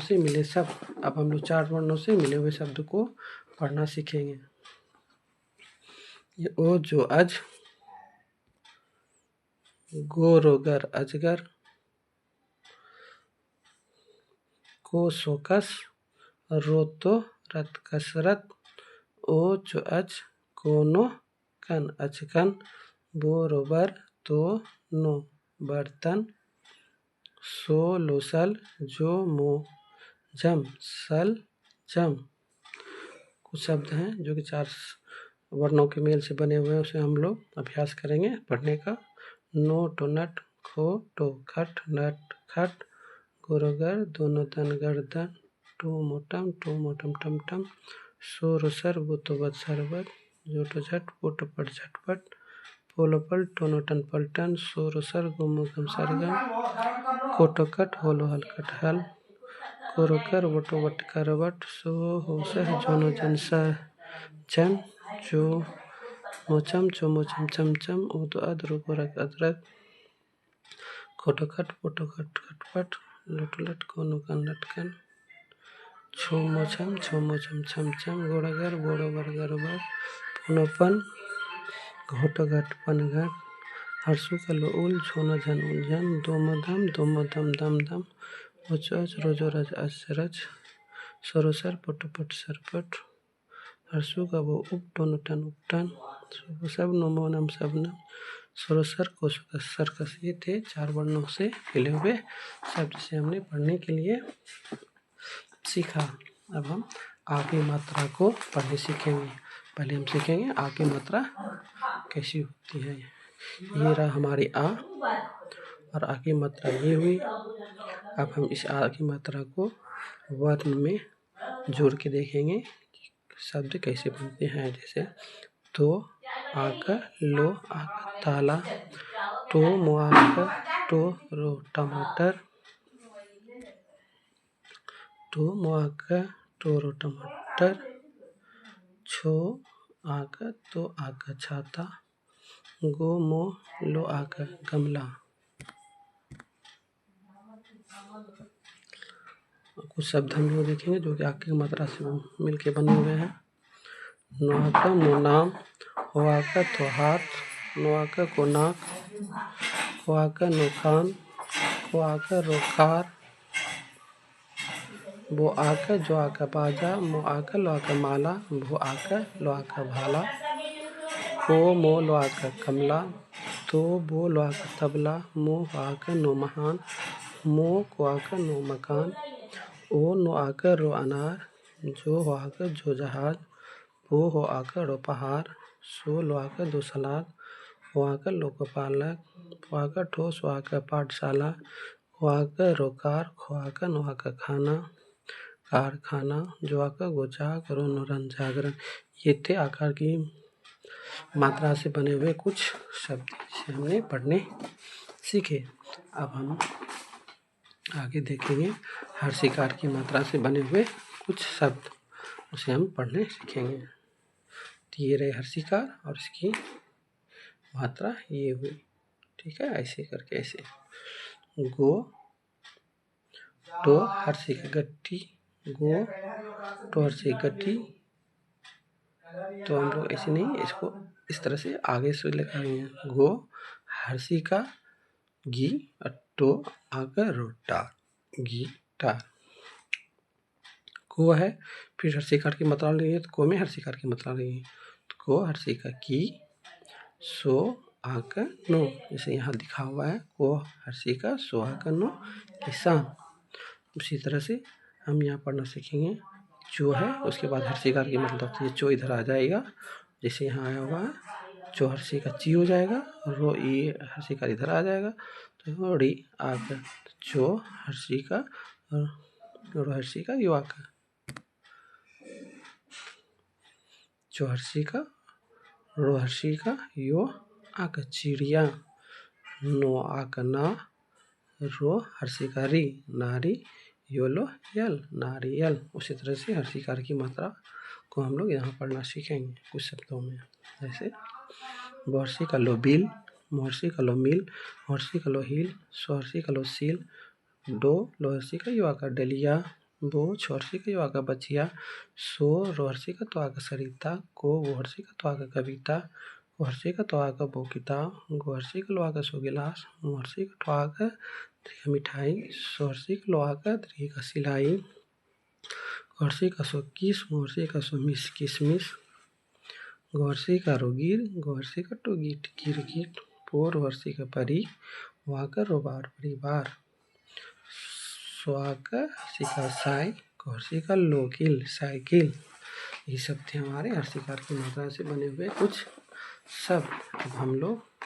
से मिले शब्द। अब हम लोग 4 वर्णों से मिले हुए शब्द को पढ़ना सीखेंगे। ये ओ जो अज, गो रोगर अजगर, को सोकस, रो तो रत कसरत, ओ जो अज कोनो कन अचकन, बो रोबर तो नो बर्तन, सो लोसल जो मो जम सल जम। कुछ शब्द हैं जो कि 4 वर्णों के मेल से बने हुए हैं, उसे हम लोग अभ्यास करेंगे पढ़ने का। नो टो नट, खो टो खट, नट खट, गोरोगर दोनों तन गर्दन, टो मोटम टम टम, सो रोसर वो तो बद सरबत, जो टो झट वो टो पट झटपट, पोलो पल टोनो टन पलटन, सो रोसर गुमो गम सरगम, कोटो कट होलो हल कट हल, कोरोकर वटो वट करवट, सो हो सह जोनो जन सह जन, जो मोचम चो मोचम चमचम, उदो अद रुकोरक अदरक, खोटो खट पोटो खट खटपट, लुटलट कोनो कन लटकन, छो मोचम छमछम, गोड़गर बोड़ो बरगर बर, पुनोपन घोटो घट पन घट, हरसु कलो उल झोनो झन उलझन, दोमो दम दम दम, उच रोजो रज अचरज, सरोसर पटो पट सरपट, हरसु कबो उप टोनो टन उपटन, सब नोमो नम सबनम, सरोसर को सर्कस। ये थे 4 वर्णों से मिले हुए शब्द से हमने पढ़ने के लिए सीखा। अब हम आ की मात्रा को पढ़ने सीखेंगे। पहले हम सीखेंगे आ की मात्रा कैसी होती है। ये रहा हमारी आ और आ की मात्रा ये हुई। अब हम इस आ की मात्रा को वर्ण में जोड़ के देखेंगे शब्द कैसे बनते हैं। जैसे तो आका, लो आका ताला, तो मुआका, तो रो टमाटर, तो मुआका तो रो टमाटर, छो आका तो आका छाता, गो मो लो आका गमला। कुछ शब्द हम लोग देखेंगे जो कि आके की मात्रा से मिलके बने हुए हैं। नोआका मुनाम, होआका तो हाथ, नोआका को नाक, होआका नोकान, होआका रोकार, बो आका जो आका बाजा, मो आका लो आका माला, भो आका लो आका भाला, को मो लो आका कमला, तो बो लो आका तबला, मो आका नो महान, मो को आका नो मकान, ओ नो आका रो अनार, जो हो आका जो जहाज, वो हो आका रो पहाड़, सो लो आका दो सलाद, हो आका लोको पालक, हो आका ठोस हो आका पाठशाला, हो आका रोकार, खो आका नो आका खाना कारखाना, जो आका गोचा करो नोरन जागरण। ये थे आकार की मात्रा से बने हुए कुछ शब्द जिसे हमने पढ़ने सीखे। अब हम आगे देखेंगे हर्षिकार की मात्रा से बने हुए कुछ शब्द, उसे हम पढ़ने सीखेंगे। तो ये रहे हर्षिकार और इसकी मात्रा ये हुई। ठीक है, ऐसे करके ऐसे गो टो हर्षि का गट्टी, गो टो हर्षि गट्टी। तो हम लोग ऐसे नहीं, इसको इस तरह से आगे से लिखाएंगे। गो हर्षि का गी टो आकर रोटा गिटार। को है, फिर हर्षिकार की मात्रा लेंगे तो को में हर्षिकार की मात्रा लेंगे। तो को हर्षि का की, सो आकर नो, जैसे यहाँ दिखा हुआ है को हर्षि का सो आकर नो किसान। उसी तरह से हम यहाँ पढ़ना सीखेंगे। चो है, उसके बाद हर्षिकार की मतलब ये चो इधर आ जाएगा, जैसे यहाँ आया हुआ है चो हर्षि का ची हो जाएगा, रो ये हर्षिकार इधर आ जाएगा तो री आकर चो हर्षि का रो हर्षि का यो आकर, चो हर्षि का रो हर्षि का यो आकर चिड़िया, नो आकर ना, रो हर्षि का री नारी, योलो यल नारियल। उसी तरह से हर्षिकार की मात्रा को हम लोग यहाँ पढ़ना सीखेंगे कुछ शब्दों में। जैसे बहर्षि का लो बिल, महर्षि का लो मिल, महर्षि का लो हिल, सोहर्षि का लो सील, डो लोहर्षि का यो आकर डलिया, बो छोरसी का युवा का बचिया, सो रोहर्सी का त्वा का सरिता, को वोहर्सी का त्वा का कविता, वहर्सी का त्वा का बोकिता, गोहर्सी का लोहा का सो गिलास, मुहर्सी का ठवा का दही मिठाई, सोहर्सी का लोहा का दही का सिलाई, गोहर्सी का सो किस, मुहर्सी का सो मिस किसमिस, गोहर्सी का रोगीर, गोहर्सी का टोगीट गिरगिट, पोर वर्षी का परी, वाकर रोबार परिवार, स्वाका हर्षिका साई, गोहर्सी का लोकिल साइकिल। ये सब थे हमारे हर्षिकार की मात्रा से बने हुए कुछ शब्द। अब हम लोग